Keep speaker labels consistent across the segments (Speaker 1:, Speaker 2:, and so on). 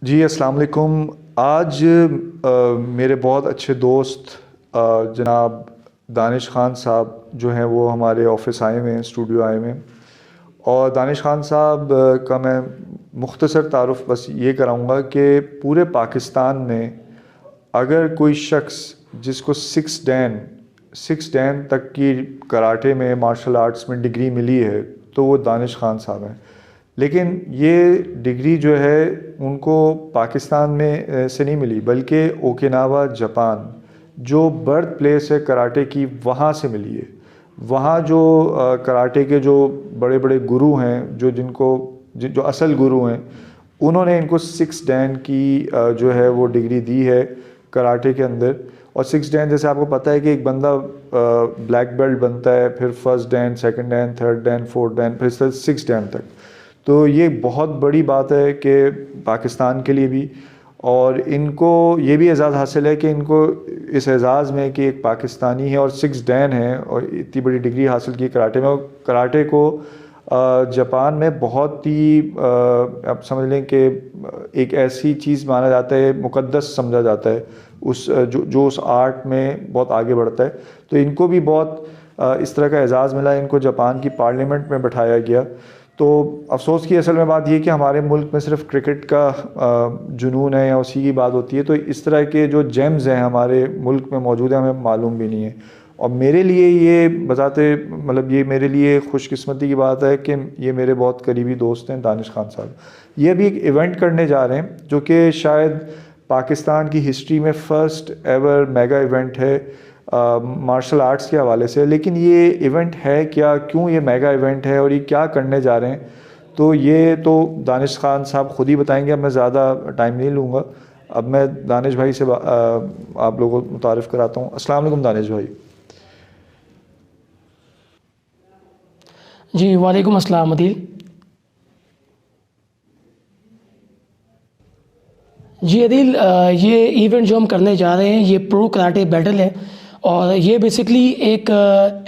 Speaker 1: जी अस्सलाम वालेकुम। आज मेरे बहुत अच्छे दोस्त जनाब दानिश ख़ान साहब जो हैं वो हमारे ऑफिस आए हुए हैं, स्टूडियो आए हुए हैं। और दानिश ख़ान साहब का मैं मुख्तसर तारुफ़ बस ये कराऊँगा कि पूरे पाकिस्तान में अगर कोई शख्स जिसको सिक्स डैन तक की कराटे में, मार्शल आर्ट्स में डिग्री मिली है तो वो दानिश ख़ान साहब हैं। लेकिन ये डिग्री जो है उनको पाकिस्तान में से नहीं मिली, बल्कि ओकिनावा जापान जो बर्थ प्लेस है कराटे की, वहाँ से मिली है। वहाँ जो कराटे के जो बड़े बड़े गुरु हैं, जो असल गुरु हैं, उन्होंने इनको सिक्स डैन की जो है वो डिग्री दी है कराटे के अंदर। और सिक्स डैन जैसे आपको पता है कि एक बंदा ब्लैक बेल्ट बनता है, फिर first Dan, second Dan, third Dan, fourth Dan, फिर सिक्स डैन तक। तो ये बहुत बड़ी बात है कि पाकिस्तान के लिए भी, और इनको ये भी एज़ाज़ हासिल है कि इनको इस एज़ाज़ में कि एक पाकिस्तानी है और सिक्स डैन है और इतनी बड़ी डिग्री हासिल की कराटे में। और कराटे को जापान में बहुत ही आप समझ लें कि एक ऐसी चीज़ माना जाता है, मुक़द्दस समझा जाता है, उस जो उस आर्ट में बहुत आगे बढ़ता है। तो इनको भी बहुत इस तरह का एज़ाज़ मिला, इनको जापान की पार्लियामेंट में बैठाया गया। तो अफसोस की असल में बात ये कि हमारे मुल्क में सिर्फ क्रिकेट का जुनून है या उसी की बात होती है, तो इस तरह के जो जेम्स हैं हमारे मुल्क में मौजूद हैं हमें मालूम भी नहीं है। और मेरे लिए ये ये मेरे लिए खुशकिस्मती की बात है कि ये मेरे बहुत करीबी दोस्त हैं दानिश ख़ान साहब। ये अभी एक इवेंट करने जा रहे हैं जो कि शायद पाकिस्तान की हिस्ट्री में फ़र्स्ट एवर मेगा इवेंट है मार्शल आर्ट्स के हवाले से। लेकिन ये इवेंट है क्या, क्यों ये मेगा इवेंट है और ये क्या करने जा रहे हैं, तो ये तो दानिश ख़ान साहब ख़ुद ही बताएंगे। अब मैं ज़्यादा टाइम नहीं लूँगा। अब मैं दानिश भाई से आप लोगों को मुतारिफ़ कराता हूँ। अस्सलाम वालेकुम दानिश भाई।
Speaker 2: जी वालेकुम अस्सलाम अदील। जी अदील, ये इवेंट जो हम करने जा रहे हैं ये प्रो कराटे बैटल है और ये बेसिकली एक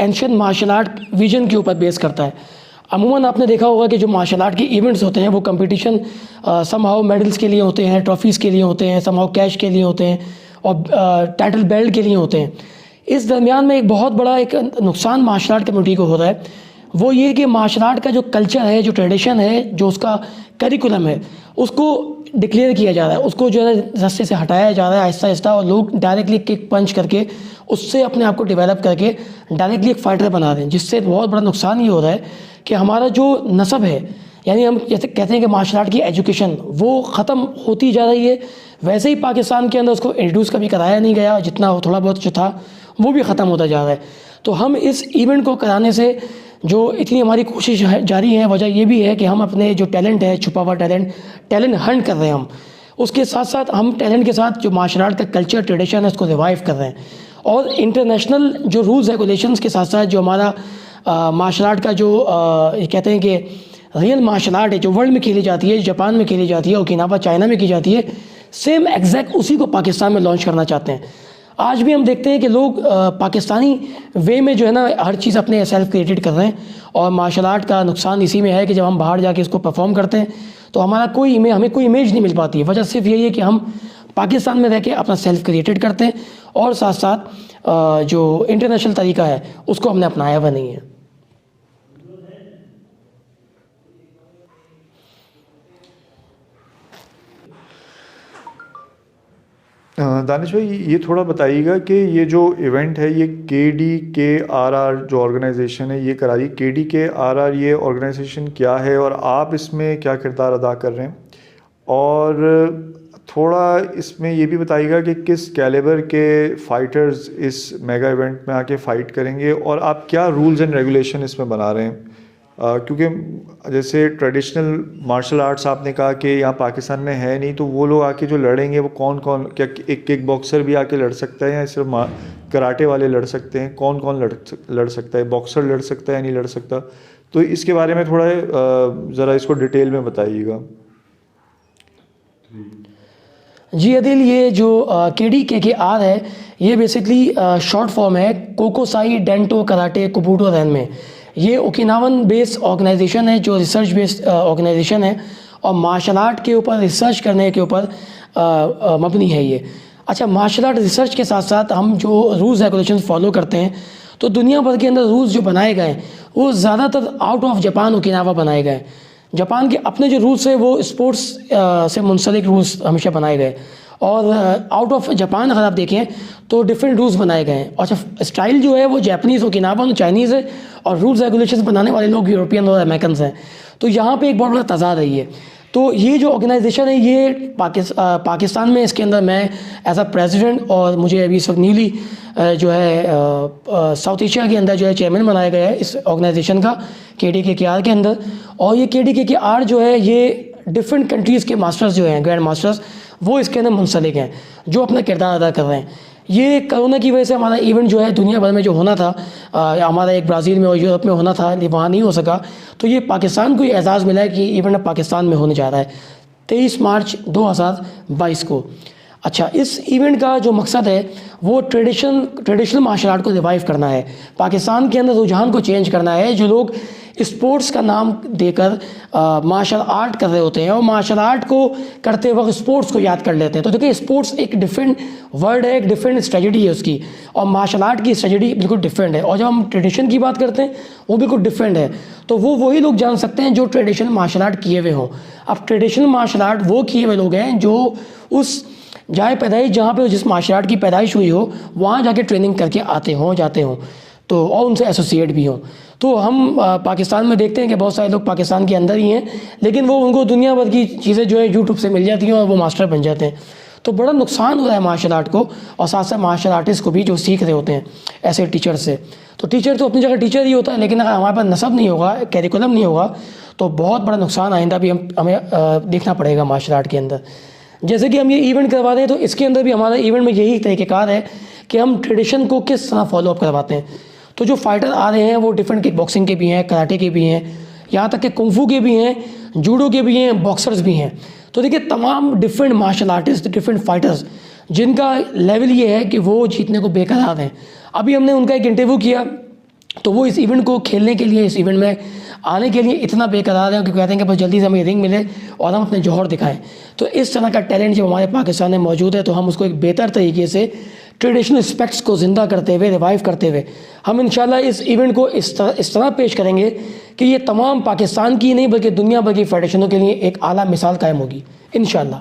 Speaker 2: एंशिएंट मार्शल आर्ट विजन के ऊपर बेस करता है। अमूमन आपने देखा होगा कि जो मार्शल आर्ट के इवेंट्स होते हैं वो कंपटीशन समहाउ मेडल्स के लिए होते हैं, ट्रॉफीज़ के लिए होते हैं, समहाउ कैश के लिए होते हैं और टाइटल बेल्ट के लिए होते हैं। इस दरमियान में एक बहुत बड़ा एक नुकसान मार्शल आर्ट कम्युनिटी को हो रहा है, वो ये कि मार्शल आर्ट का जो कल्चर है, जो ट्रेडिशन है, जो उसका करिकुलम है, उसको डिक्लेयर किया जा रहा है, उसको जो है रास्ते से हटाया जा रहा है आहिस्ता आहिस्ता, और लोग डायरेक्टली किक पंच करके उससे अपने आप को डेवलप करके डायरेक्टली एक फाइटर बना रहे हैं, जिससे बहुत बड़ा नुकसान ये हो रहा है कि हमारा जो नस्ब है, यानी हम जैसे कहते हैं कि मार्शल आर्ट की एजुकेशन वो ख़त्म होती जा रही है, वैसे ही पाकिस्तान के अंदर उसको इंट्रोड्यूस कभी कराया नहीं गया, जितना थोड़ा बहुत जो था वो भी ख़त्म होता जा रहा है। तो हम इस इवेंट को कराने से जो इतनी हमारी कोशिश जारी है, वजह ये भी है कि हम अपने जो टैलेंट है, छुपा हुआ टैलेंट हंट कर रहे हैं हम। उसके साथ साथ हम टैलेंट के साथ जो मार्शल आर्ट का कल्चर ट्रेडिशन है उसको रिवाइव कर रहे हैं, और इंटरनेशनल जो रूल्स रेगुलेशंस के साथ साथ जो हमारा मार्शल आर्ट का जो ये कहते हैं कि रियल मार्शल आर्ट है जो वर्ल्ड में खेली जाती है, जापान में खेली जाती है, ओकिनावा चाइना में की जाती है, सेम एग्जैक्ट उसी को पाकिस्तान में लॉन्च करना चाहते हैं। आज भी हम देखते हैं कि लोग पाकिस्तानी वे में जो है ना हर चीज़ अपने सेल्फ क्रिएटेड कर रहे हैं, और मार्शल आर्ट का नुकसान इसी में है कि जब हम बाहर जाके इसको परफॉर्म करते हैं तो हमें कोई इमेज नहीं मिल पाती है। वजह सिर्फ यही है कि हम पाकिस्तान में रह के अपना सेल्फ क्रिएटेड करते हैं और साथ साथ जो इंटरनेशनल तरीका है उसको हमने अपनाया हुआ नहीं है।
Speaker 1: दानिश भाई ये थोड़ा बताइएगा कि ये जो इवेंट है ये KDKRR जो ऑर्गेनाइजेशन है ये करा रही है। KDKRR ये ऑर्गेनाइजेशन क्या है और आप इसमें क्या किरदार अदा कर रहे हैं, और थोड़ा इसमें ये भी बताइएगा कि किस कैलिबर के फ़ाइटर्स इस मेगा इवेंट में आके फ़ाइट करेंगे और आप क्या रूल्स एंड रेगुलेशन इसमें बना रहे हैं। क्योंकि जैसे ट्रेडिशनल मार्शल आर्ट्स आपने कहा कि यहाँ पाकिस्तान में है नहीं, तो वो लोग आके जो लड़ेंगे वो कौन कौन, क्या एक किक बॉक्सर भी आके लड़ सकता है या सिर्फ कराटे वाले लड़ सकते हैं, कौन कौन लड़ सकता है, बॉक्सर लड़ सकता है या नहीं लड़ सकता, तो इसके बारे में थोड़ा ज़रा इसको डिटेल में बताइएगा।
Speaker 2: जी अदिल, ये जो KDKR है ये बेसिकली शॉर्ट फॉर्म है कोकोसाई डेंटो कराटे कुबूटो रैन में। ये ओकिनावन बेस्ड ऑर्गेनाइजेशन है जो रिसर्च बेस्ड ऑर्गेनाइजेशन है, और मार्शल आर्ट के ऊपर रिसर्च करने के ऊपर मबनी है ये। अच्छा, मार्शल आर्ट रिसर्च के साथ साथ हम जो रूल्स रेगुलेशंस फॉलो करते हैं, तो दुनिया भर के अंदर रूल्स जो बनाए गए वो ज़्यादातर आउट ऑफ जापान ओकिनावा बनाए गए। जापान के अपने जो रूल्स है वो स्पोर्ट्स से मुंसलिक रूल्स हमेशा बनाए गए, और आउट ऑफ जापान अगर आप देखें तो डिफरेंट रूल्स बनाए गए हैं। और स्टाइल जो है वो जापानीज़ ओकिनावा चाइनीज़ है, और रूल्स रेगुलेशंस बनाने वाले लोग यूरोपियन और अमेरिकन हैं। तो यहाँ पे एक बहुत बड़ा तज़ाद है ये। तो ये जो ऑर्गेनाइजेशन है ये पाकिस्तान में, इसके अंदर मैं एज अ प्रेसिडेंट, और मुझे अभी सब न्यूली जो है साउथ एशिया के अंदर जो है चेयरमैन बनाया गया है इस ऑर्गेनाइजेशन का, KDKKR के अंदर। और ये KDKKR जो है ये डिफरेंट कंट्रीज़ के मास्टर्स जो हैं, ग्रैंड मास्टर्स, वो इसके अंदर मुंसलिक हैं, जो अपना किरदार अदा कर रहे हैं। ये कोरोना की वजह से हमारा इवेंट जो है दुनिया भर में जो होना था, हमारा एक ब्राज़ील में और यूरोप में होना था, वहाँ नहीं हो सका। तो ये पाकिस्तान को ये एजाज़ मिला है कि इवेंट अब पाकिस्तान में होने जा रहा है 23 मार्च 2022 को। अच्छा, इस इवेंट का जो मकसद है वो ट्रेडिशनल मार्शल आर्ट को रिवाइव करना है, पाकिस्तान के अंदर रुझान को चेंज करना है। जो लोग स्पोर्ट्स का नाम देकर मार्शल आर्ट कर रहे होते हैं और मार्शल आर्ट को करते वक्त स्पोर्ट्स को याद कर लेते हैं, तो देखिए स्पोर्ट्स एक डिफरेंट वर्ड है, एक डिफरेंट स्ट्रेटजी है उसकी, और मार्शल आर्ट की स्ट्रेटजी बिल्कुल डिफरेंट है। और जब हम ट्रेडिशन की बात करते हैं वो बिल्कुल डिफरेंट है। तो वो वही लोग जान सकते हैं जो ट्रेडिशनल मार्शल आर्ट किए हुए हों। अब ट्रेडिशनल मार्शल आर्ट वो किए हुए लोग हैं जो उस जहाँ पे जिस मार्शल आर्ट की पैदाइश हुई हो वहाँ जाके ट्रेनिंग करके जाते हों, तो और उनसे एसोसिएट भी हों। तो हम पाकिस्तान में देखते हैं कि बहुत सारे लोग पाकिस्तान के अंदर ही हैं, लेकिन वो उनको दुनिया भर की चीज़ें जो है यूट्यूब से मिल जाती हैं और वो मास्टर बन जाते हैं। तो बड़ा नुकसान हो रहा है मार्शल आर्ट को, और साथ साथ मार्शल आर्टिस्ट को भी जो सीख रहे होते हैं ऐसे टीचर से। तो टीचर तो अपनी जगह टीचर ही होता है, लेकिन अगर हमारे पास नसब नहीं होगा, कैरिकुलम नहीं होगा, तो बहुत बड़ा नुकसान आइंदा भी हमें देखना पड़ेगा मार्शल आर्ट के अंदर। जैसे कि हम ये इवेंट करवा रहे हैं, तो इसके अंदर भी हमारा इवेंट में यही तरीक़ेकार है कि हम ट्रेडिशन को किस तरह फॉलो अप करवाते हैं। तो जो फाइटर आ रहे हैं वो डिफरेंट किक बॉक्सिंग के भी हैं, कराटे के भी हैं, यहाँ तक कि कुंफू के भी हैं, जूडो के भी हैं, बॉक्सर्स भी हैं। तो देखिए तमाम different martial artist, different fighters, जिनका लेवल ये है कि वो जीतने को बेकरार हैं। अभी हमने उनका एक इंटरव्यू किया, तो वो इस इवेंट को खेलने के लिए, इस इवेंट में आने के लिए इतना बेकरार है कि कहते हैं कि बस जल्दी से हमें रिंग मिले और हम अपने जौहर दिखाएं। तो इस तरह का टैलेंट जब हमारे पाकिस्तान में मौजूद है, तो हम उसको एक बेहतर तरीके से ट्रेडिशनल एस्पेक्ट्स को ज़िंदा करते हुए, रिवाइव करते हुए, हम इंशाल्लाह इस इवेंट को इस तरह पेश करेंगे कि ये तमाम पाकिस्तान की नहीं बल्कि दुनिया भर की फेडरेशनों के लिए एक आला मिसाल कायम होगी इंशाल्लाह।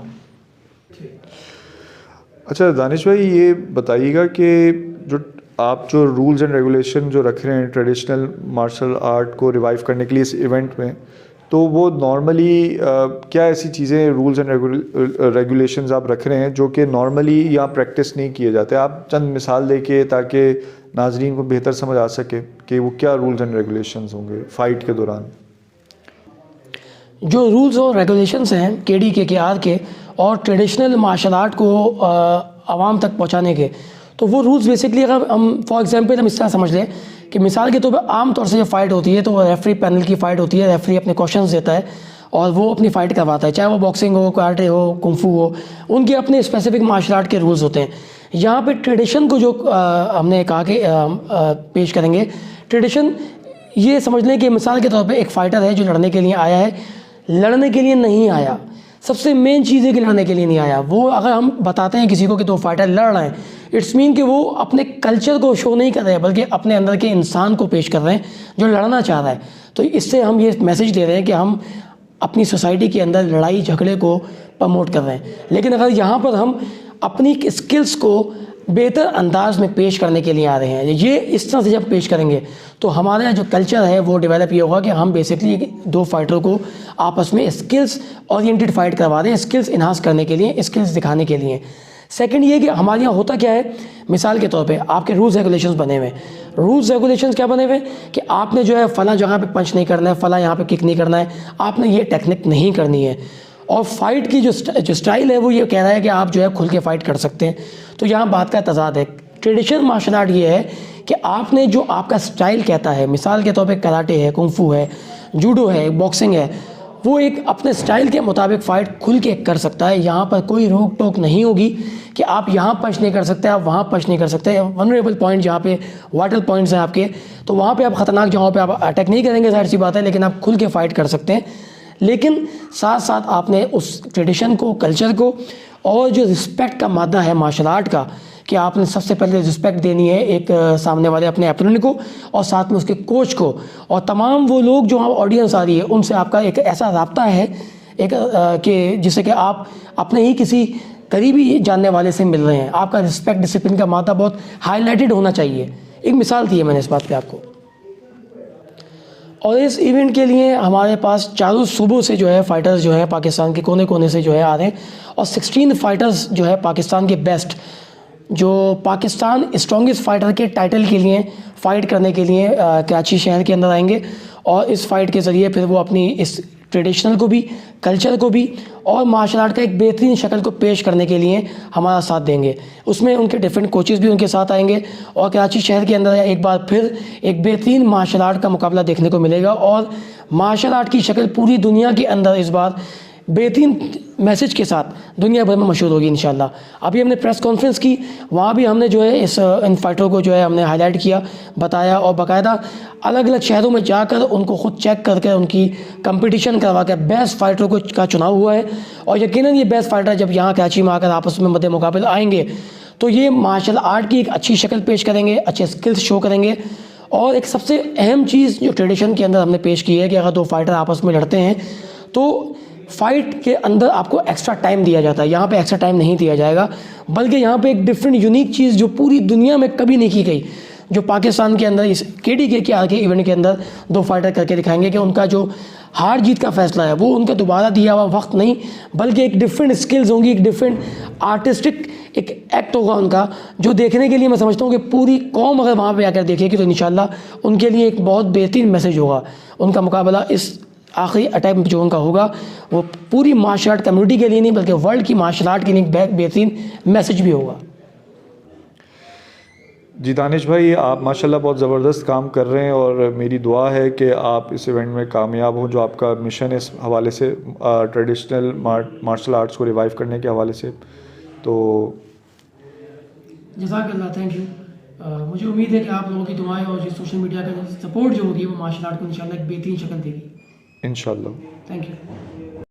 Speaker 1: अच्छा दानिश भाई, ये बताइएगा कि जो रूल्स एंड रेगुलेशन जो रख रहे हैं ट्रेडिशनल मार्शल आर्ट को रिवाइव करने के लिए इस इवेंट में, तो वो नॉर्मली क्या ऐसी चीज़ें, रूल्स एंड रेगुलेशंस आप रख रहे हैं जो कि नॉर्मली यहाँ प्रैक्टिस नहीं किए जाते? आप चंद मिसाल देके ताकि नाजरीन को बेहतर समझ आ सके कि वो क्या रूल्स एंड रेगुलेशंस होंगे फ़ाइट के दौरान।
Speaker 2: जो रूल्स और रेगुलेशंस हैं KDKKR के और ट्रेडिशनल मार्शल आर्ट को आवाम तक पहुँचाने के, तो वो रूल्स बेसिकली अगर हम फॉर एग्जांपल हम इस तरह समझ लें कि मिसाल के तौर पर आम तौर से जब फाइट होती है तो रेफरी पैनल की फ़ाइट होती है, रेफरी अपने क्वेश्चंस देता है और वो अपनी फ़ाइट करवाता है, चाहे वो बॉक्सिंग हो, कराटे हो, कुंफू हो, उनके अपने स्पेसिफिक मार्शल आर्ट के रूल्स होते हैं। यहाँ पे ट्रेडिशन को जो हमने कहा कि पेश करेंगे, ट्रेडिशन ये समझ लें कि मिसाल के तौर पे एक फ़ाइटर है जो लड़ने के लिए आया है, लड़ने के लिए नहीं आया, सबसे मेन चीज़ है कि लड़ने के लिए नहीं आया। वो अगर हम बताते हैं किसी को कि तो फाइटर लड़ रहे हैं, इट्स मीन कि वो अपने कल्चर को शो नहीं कर रहे हैं बल्कि अपने अंदर के इंसान को पेश कर रहे हैं जो लड़ना चाह रहा है। तो इससे हम ये मैसेज दे रहे हैं कि हम अपनी सोसाइटी के अंदर लड़ाई झगड़े को प्रमोट कर रहे हैं। लेकिन अगर यहाँ पर हम अपनी स्किल्स को बेहतर अंदाज में पेश करने के लिए आ रहे हैं, ये इस तरह से जब पेश करेंगे तो हमारा जो कल्चर है वो डेवलप ये होगा कि हम बेसिकली दो फाइटर को आपस में स्किल्स ओरिएंटेड फाइट करवा दें, स्किल्स इन्हांस करने के लिए, स्किल्स दिखाने के लिए। सेकंड ये कि हमारे यहाँ होता क्या है, मिसाल के तौर पे आपके रूल्स रेगुलेशंस बने हुए हैं। रूल्स रेगुलेशंस क्या बने हुए कि आपने जो है फ़लाँ जगह पे पंच नहीं करना है, फ़लाँ यहाँ पे किक नहीं करना है, आपने ये टेक्निक नहीं करनी है। और फाइट की जो स्टाइल है वो ये कह रहा है कि आप जो है खुल के फाइट कर सकते हैं। तो यहाँ बात का तजाद है। ट्रेडिशनल मार्शल आर्ट ये है कि आपने जो आपका स्टाइल कहता है, मिसाल के तौर पे कराटे है, कुंफू है, जूडो है, बॉक्सिंग है, वो एक अपने स्टाइल के मुताबिक फ़ाइट खुल के कर सकता है। यहाँ पर कोई रोक टोक नहीं होगी कि आप यहाँ पंच नहीं कर सकते, आप वहाँ पंच नहीं कर सकते। वनरेबल पॉइंट जहाँ पे वाइटल पॉइंट्स हैं आपके, तो वहाँ पे आप ख़तरनाक जगहों पे आप अटैक नहीं करेंगे, ज़ाहिर सी बात है, लेकिन आप खुल के फ़ाइट कर सकते हैं। लेकिन साथ साथ आपने उस ट्रेडिशन को, कल्चर को और जो रिस्पेक्ट का मादा है मार्शल आर्ट का, कि आपने सबसे पहले रिस्पेक्ट देनी है एक सामने वाले अपने अपोनेंट को और साथ में उसके कोच को और तमाम वो लोग जो ऑडियंस आ रही है उनसे आपका एक ऐसा राब्ता है एक कि जिससे कि आप अपने ही किसी करीबी जानने वाले से मिल रहे हैं। आपका रिस्पेक्ट, डिसिप्लिन का मादा बहुत हाईलाइटेड होना चाहिए। एक मिसाल दी है मैंने इस बात पे आपको। और इस इवेंट के लिए हमारे पास चारों सूबों से जो है फाइटर्स जो है पाकिस्तान के कोने कोने से जो है आ रहे हैं और 16 फाइटर्स जो है पाकिस्तान के बेस्ट, जो पाकिस्तान स्ट्रॉन्गेस्ट फाइटर के टाइटल के लिए फ़ाइट करने के लिए कराची शहर के अंदर आएंगे और इस फाइट के ज़रिए फिर वो अपनी इस ट्रेडिशनल को भी, कल्चर को भी और मार्शल आर्ट का एक बेहतरीन शक्ल को पेश करने के लिए हमारा साथ देंगे। उसमें उनके डिफरेंट कोचेज़ भी उनके साथ आएंगे और कराची शहर के अंदर एक बार फिर एक बेहतरीन मार्शल आर्ट का मुकाबला देखने को मिलेगा और मार्शल आर्ट की शक्ल पूरी दुनिया के अंदर इस बार बेहतरीन मैसेज के साथ दुनिया भर में मशहूर होगी इंशाल्लाह। अभी हमने प्रेस कॉन्फ्रेंस की, वहाँ भी हमने जो है इन फाइटरों को जो है हमने हाईलाइट किया, बताया और बाकायदा अलग अलग शहरों में जाकर उनको खुद चेक करके उनकी कंपटीशन करवा कर बेस्ट फाइटरों को का चुनाव हुआ है। और यकीनन ये बेस्ट फाइटर जब यहाँ कराची में आकर आपस में मद्दे मुकाबले आएंगे तो ये मार्शल आर्ट की एक अच्छी शक्ल पेश करेंगे, अच्छे स्किल्स शो करेंगे। और एक सबसे अहम चीज़ जो ट्रेडिशन के अंदर हमने पेश की है कि अगर दो फाइटर आपस में लड़ते हैं तो फाइट के अंदर आपको एक्स्ट्रा टाइम दिया जाता है। यहाँ पे एक्स्ट्रा टाइम नहीं दिया जाएगा, बल्कि यहाँ पे एक डिफरेंट यूनिक चीज़ जो पूरी दुनिया में कभी नहीं की गई, जो पाकिस्तान के अंदर इस KDK के आगे इवेंट के अंदर दो फाइटर करके दिखाएंगे कि उनका जो हार जीत का फैसला है वो उनका दोबारा दिया हुआ वक्त नहीं, बल्कि एक डिफरेंट स्किल्स होंगी, एक डिफरेंट आर्टिस्टिक एक एक्ट होगा उनका, जो देखने के लिए मैं समझता हूँ कि पूरी कौम अगर वहाँ पे आकर देखेगी तो इंशाल्लाह उनके लिए एक बहुत बेहतरीन मैसेज होगा। उनका मुकाबला इस आखिरी अटैम्प्ट जो उनका होगा वो पूरी मार्शल आर्ट कम्युनिटी के लिए नहीं बल्कि वर्ल्ड की मार्शल आर्ट के लिए एक बेहतरीन मैसेज भी होगा।
Speaker 1: जी दानिश भाई, आप माशाल्लाह बहुत ज़बरदस्त काम कर रहे हैं और मेरी दुआ है कि आप इस इवेंट में कामयाब हों, जो आपका मिशन है इस हवाले से ट्रेडिशनल मार्शल आर्ट्स को रिवाइव करने के हवाले से। तो
Speaker 2: जज़ाकल्लाह, थैंक यू। मुझे उम्मीद है कि आप लोगों की दुआएं और जो सोशल मीडिया का सपोर्ट जो होगी वो मार्शल आर्ट को इंशाल्लाह एक बेहतरीन शक्ल देगी
Speaker 1: इंशाल्लाह।
Speaker 2: Thank you.